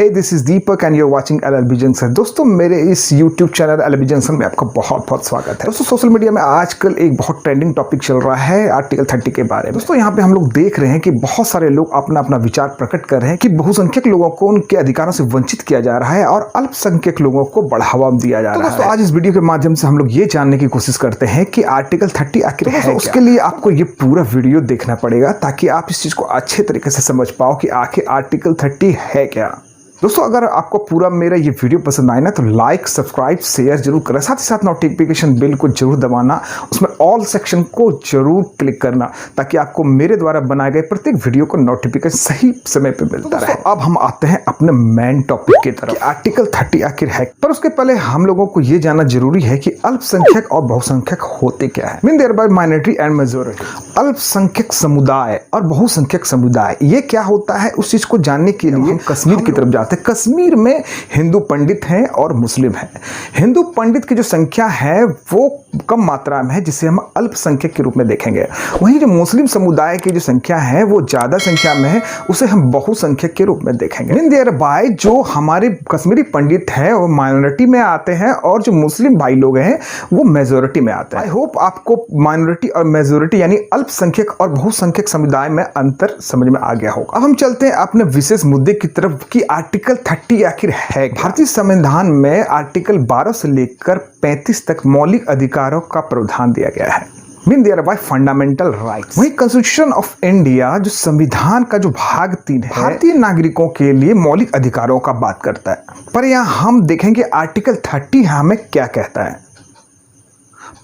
Hey this is Deepak and you are watching LLB junction. दोस्तों मेरे इस YouTube चैनल एलएलबी जंक्शन में आपका बहुत बहुत स्वागत है। दोस्तों सोशल मीडिया में आजकल एक बहुत ट्रेंडिंग टॉपिक चल रहा है आर्टिकल 30 के बारे में। दोस्तों यहाँ पे हम लोग देख रहे हैं कि बहुत सारे लोग अपना अपना विचार प्रकट कर रहे हैं कि बहुसंख्यक लोगों को उनके अधिकारों से वंचित किया जा रहा है और अल्पसंख्यक लोगों को बढ़ावा दिया जा रहा है। दोस्तों आज इस वीडियो के माध्यम से हम लोग ये जानने की कोशिश करते हैं कि आर्टिकल 30 आखिर है क्या। उसके लिए आपको ये पूरा वीडियो देखना पड़ेगा ताकि आप इस चीज को अच्छे तरीके से समझ पाओ कि आखिर आर्टिकल 30 है क्या। दोस्तों अगर आपको पूरा मेरा ये वीडियो पसंद आए ना तो लाइक सब्सक्राइब शेयर जरूर करें, साथ ही साथ नोटिफिकेशन बेल को जरूर दबाना, उसमें ऑल सेक्शन को जरूर क्लिक करना ताकि आपको मेरे द्वारा बनाए गए प्रत्येक वीडियो को नोटिफिकेशन सही समय पे मिलता रहे। अब हम आते हैं अपने मेन टॉपिक की तरफ, आर्टिकल 30 आखिर है। पर उसके पहले हम लोगों को ये जानना जरूरी है कि अल्पसंख्यक और बहुसंख्यक होते क्या है। Mean thereby minority and majority. अल्पसंख्यक समुदाय और बहुसंख्यक समुदाय ये क्या होता है, उस चीज को जानने के लिए हम कश्मीर की तरफ जाते हैं। कश्मीर में हिंदू पंडित हैं और मुस्लिम हैं। हिंदू पंडित की जो संख्या है वो कम मात्रा में है, जिसे हम अल्पसंख्यक के रूप में देखेंगे। वहीं जो मुस्लिम समुदाय की जो संख्या है वो ज्यादा संख्या में है, उसे हम बहुसंख्यक के रूप में देखेंगे। इन देयर बाय जो हमारे कश्मीरी पंडित है वो माइनॉरिटी में आते हैं और जो मुस्लिम भाई लोग हैं वो मेजोरिटी में आते हैं। आई होप आपको माइनॉरिटी और मेजोरिटी यानी अल्पसंख्यक और बहुसंख्यक समुदाय में अंतर समझ में आ गया होगा। अब हम चलते हैं अपने विशेष मुद्दे की तरफ कि आर्टिकल 30 आखिर है। भारतीय संविधान में आर्टिकल 12 से लेकर 35 तक मौलिक अधिकारों का प्रावधान दिया गया है। Mean thereby fundamental rights. वही कॉन्स्टिट्यूशन ऑफ इंडिया जो संविधान का जो भाग 3 है भारतीय नागरिकों के लिए मौलिक अधिकारों का बात करता है। पर यहाँ हम देखेंगे आर्टिकल 30 हमें क्या कहता है।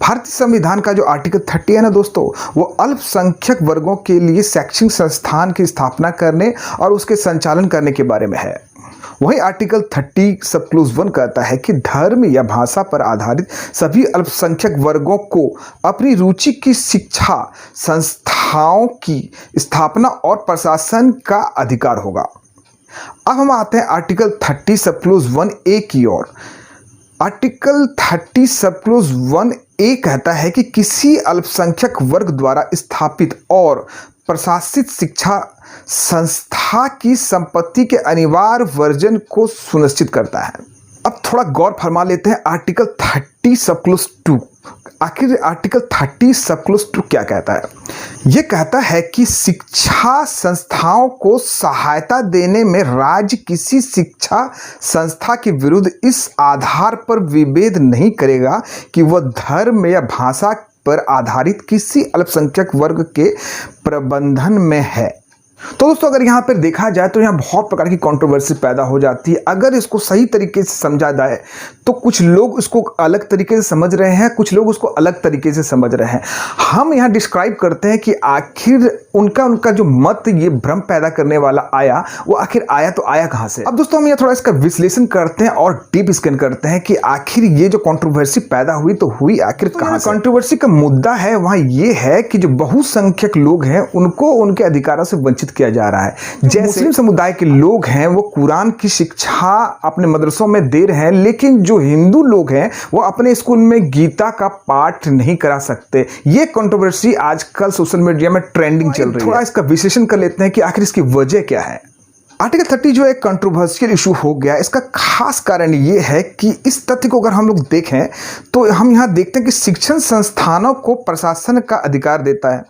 भारतीय संविधान का जो आर्टिकल 30 है ना दोस्तों, वो अल्पसंख्यक वर्गों के लिए शैक्षणिक संस्थान की स्थापना करने और उसके संचालन करने के बारे में है। वही आर्टिकल 30 सब क्लॉज 1 कहता है कि धर्म या भाषा पर आधारित सभी अल्पसंख्यक वर्गों को अपनी रुचि की शिक्षा संस्थाओं की स्थापना और प्रशासन का अधिकार होगा। अब हम आते हैं आर्टिकल 30 सब क्लॉज 1A की ओर। आर्टिकल 30 सब क्लॉज 1A कहता है कि किसी अल्पसंख्यक वर्ग द्वारा स्थापित और प्रशासित शिक्षा संस्था की संपत्ति के अनिवार्य वर्जन को सुनिश्चित करता है। अब थोड़ा गौर फरमा लेते हैं आर्टिकल 30 सब क्लॉज 2। आखिर आर्टिकल 30 सब क्लॉज 2 क्या कहता है। यह कहता है कि शिक्षा संस्थाओं को सहायता देने में राज्य किसी शिक्षा संस्था के विरुद्ध इस आधार पर विभेद नहीं करेगा कि वह धर्म या भाषा पर आधारित किसी अल्पसंख्यक वर्ग के प्रबंधन में है। तो दोस्तों अगर यहाँ पर देखा जाए तो यहाँ बहुत प्रकार की कंट्रोवर्सी पैदा हो जाती है। अगर इसको सही तरीके से समझा जाए तो कुछ लोग इसको अलग तरीके से समझ रहे हैं, कुछ लोग उसको अलग तरीके से समझ रहे हैं। हम यहाँ डिस्क्राइब करते हैं कि आखिर उनका जो मत ये भ्रम पैदा करने वाला आया, वो आखिर आया तो आया कहाँ से। अब दोस्तों हम यहाँ थोड़ा इसका विश्लेषण करते हैं और डीप स्कैन करते हैं कि आखिर ये जो कंट्रोवर्सी पैदा हुई तो हुई आखिर कहाँ से। कंट्रोवर्सी का मुद्दा है वहाँ ये है कि जो बहुसंख्यक लोग हैं उनको उनके अधिकारों से वंचित किया जा रहा है। जैसे मुस्लिम समुदाय के लोग हैं वो कुरान की शिक्षा अपने मदरसों में दे रहे हैं, लेकिन जो हिंदू लोग हैं वो अपने स्कूल में गीता का पाठ नहीं करा सकते। ये कंट्रोवर्सी आजकल सोशल मीडिया में ट्रेंडिंग चल रही है। थोड़ा इसका विश्लेषण कर लेते हैं कि आखिर इसकी वजह क्या है। आर्टिकल 30 जो एक कंट्रोवर्शियल इशू हो गया, इसका खास कारण ये है कि इस तथ्य को अगर हम लोग देखें तो हम यहाँ देखते हैं कि शिक्षण संस्थानों को प्रशासन का अधिकार देता है।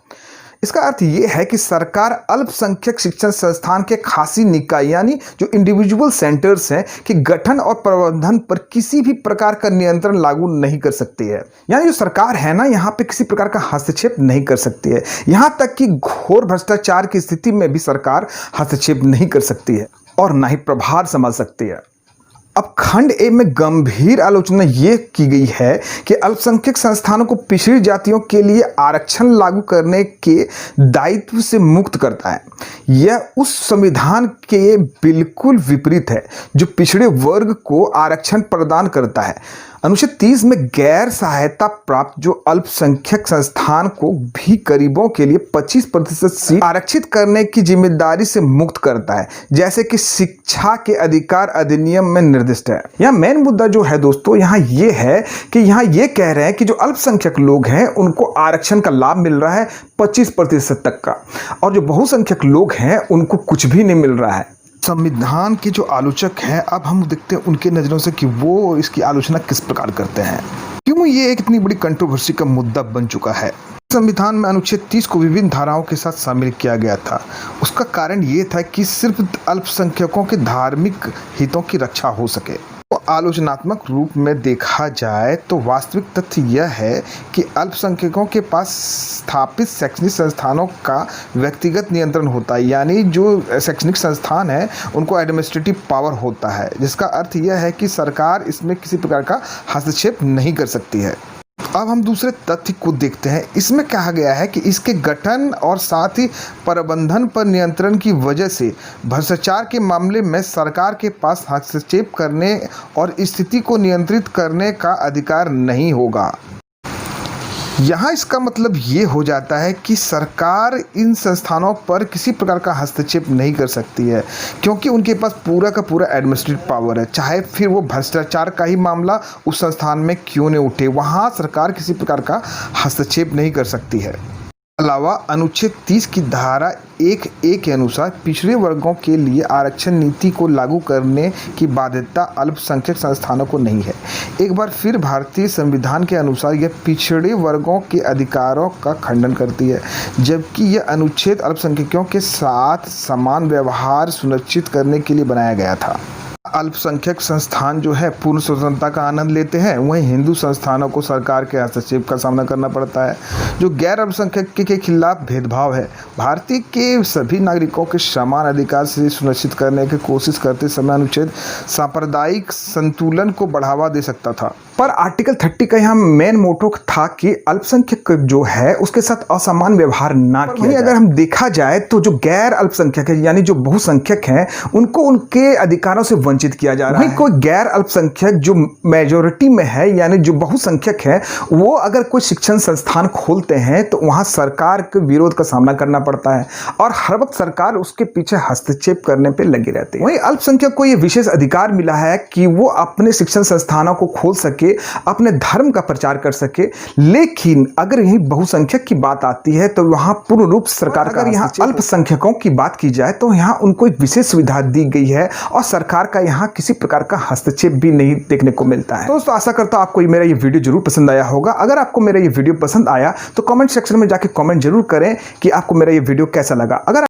इसका अर्थ ये है कि सरकार अल्पसंख्यक शिक्षण संस्थान के खासी निकाय यानी जो इंडिविजुअल सेंटर्स हैं कि गठन और प्रबंधन पर किसी भी प्रकार का नियंत्रण लागू नहीं कर सकती है। यानी जो सरकार है ना, यहाँ पे किसी प्रकार का हस्तक्षेप नहीं कर सकती है। यहाँ तक कि घोर भ्रष्टाचार की स्थिति में भी सरकार हस्तक्षेप नहीं कर सकती है और ना ही प्रभार संभाल सकती है। अब खंड ए में गंभीर आलोचना ये की गई है कि अल्पसंख्यक संस्थानों को पिछड़ी जातियों के लिए आरक्षण लागू करने के दायित्व से मुक्त करता है। यह उस संविधान के बिल्कुल विपरीत है जो पिछड़े वर्ग को आरक्षण प्रदान करता है। अनुच्छेद 30 में गैर सहायता प्राप्त जो अल्पसंख्यक संस्थान को भी गरीबों के लिए 25% सीट आरक्षित करने की जिम्मेदारी से मुक्त करता है, जैसे कि शिक्षा के अधिकार अधिनियम में निर्दिष्ट है। यहाँ मेन मुद्दा जो है दोस्तों यहाँ ये है कि यहाँ ये कह रहे हैं कि जो अल्पसंख्यक लोग हैं उनको आरक्षण का लाभ मिल रहा है 25% तक का, और जो बहुसंख्यक लोग हैं उनको कुछ भी नहीं मिल रहा है। संविधान के जो आलोचक हैं, अब हम देखते हैं उनके नज़रों से कि वो इसकी आलोचना किस प्रकार करते हैं। क्यों ये एक इतनी बड़ी कंट्रोवर्सी का मुद्दा बन चुका है। संविधान में अनुच्छेद 30 को विभिन्न धाराओं के साथ शामिल किया गया था। उसका कारण ये था कि सिर्फ अल्पसंख्यकों के धार्मिक हितों की रक्षा हो सके। तो आलोचनात्मक रूप में देखा जाए तो वास्तविक तथ्य यह है कि अल्पसंख्यकों के पास स्थापित शैक्षणिक संस्थानों का व्यक्तिगत नियंत्रण होता है, यानी जो शैक्षणिक संस्थान है उनको एडमिनिस्ट्रेटिव पावर होता है, जिसका अर्थ यह है कि सरकार इसमें किसी प्रकार का हस्तक्षेप नहीं कर सकती है। अब हम दूसरे तथ्य को देखते हैं। इसमें कहा गया है कि इसके गठन और साथ ही प्रबंधन पर नियंत्रण की वजह से भ्रष्टाचार के मामले में सरकार के पास हस्तक्षेप करने और स्थिति को नियंत्रित करने का अधिकार नहीं होगा। यहाँ इसका मतलब ये हो जाता है कि सरकार इन संस्थानों पर किसी प्रकार का हस्तक्षेप नहीं कर सकती है, क्योंकि उनके पास पूरा का पूरा एडमिनिस्ट्रेटिव पावर है। चाहे फिर वो भ्रष्टाचार का ही मामला उस संस्थान में क्यों नहीं उठे, वहाँ सरकार किसी प्रकार का हस्तक्षेप नहीं कर सकती है। अलावा अनुच्छेद 30 की धारा 1(a) के अनुसार पिछड़े वर्गों के लिए आरक्षण नीति को लागू करने की बाध्यता अल्पसंख्यक संस्थानों को नहीं है। एक बार फिर भारतीय संविधान के अनुसार यह पिछड़े वर्गों के अधिकारों का खंडन करती है, जबकि यह अनुच्छेद अल्पसंख्यकों के साथ समान व्यवहार सुनिश्चित करने के लिए बनाया गया था। अल्पसंख्यक संस्थान जो है पूर्ण स्वतंत्रता का आनंद लेते हैं, वहीं हिंदू संस्थानों को सरकार के हस्तक्षेप का सामना करना पड़ता है, जो गैर अल्पसंख्यक के खिलाफ भेदभाव है। भारतीय के सभी नागरिकों के समान अधिकार से सुनिश्चित करने की कोशिश करते समय अनुच्छेद सांप्रदायिक संतुलन को बढ़ावा दे सकता था। पर आर्टिकल 30 का यहाँ मेन मोटो था कि अल्पसंख्यक जो है उसके साथ असमान व्यवहार ना किया जाए। अगर हम देखा जाए तो जो गैर अल्पसंख्यक है, यानी जो बहुसंख्यक हैं, उनको उनके अधिकारों से वंचित किया जा रहा है। कोई गैर अल्पसंख्यक जो मेजोरिटी में है, यानी जो बहुसंख्यक है, वो अगर कोई शिक्षण संस्थान खोलते हैं तो वहाँ सरकार के विरोध का सामना करना पड़ता है और हर वक्त सरकार उसके पीछे हस्तक्षेप करने पर लगी रहती है। वहीं अल्पसंख्यक को यह विशेष अधिकार मिला है कि वो अपने शिक्षण संस्थानों को खोल सके, अपने धर्म का प्रचार कर सके। लेकिन अगर यही बहुसंख्यक की बात आती है तो वहां पूर्ण रूप सरकार का, अगर यहाँ अल्पसंख्यकों की बात की जाए तो यहाँ उनको एक विशेष सुविधा दी गई है और सरकार का यहाँ किसी प्रकार का हस्तक्षेप भी नहीं देखने को मिलता है। दोस्तों, आशा करता हूं आपको मेरा ये वीडियो जरूर पसंद आया होगा। अगर आपको मेरा ये वीडियो पसंद आया तो कमेंट सेक्शन में जाके कमेंट जरूर करें कि आपको मेरा ये वीडियो कैसा लगा। अगर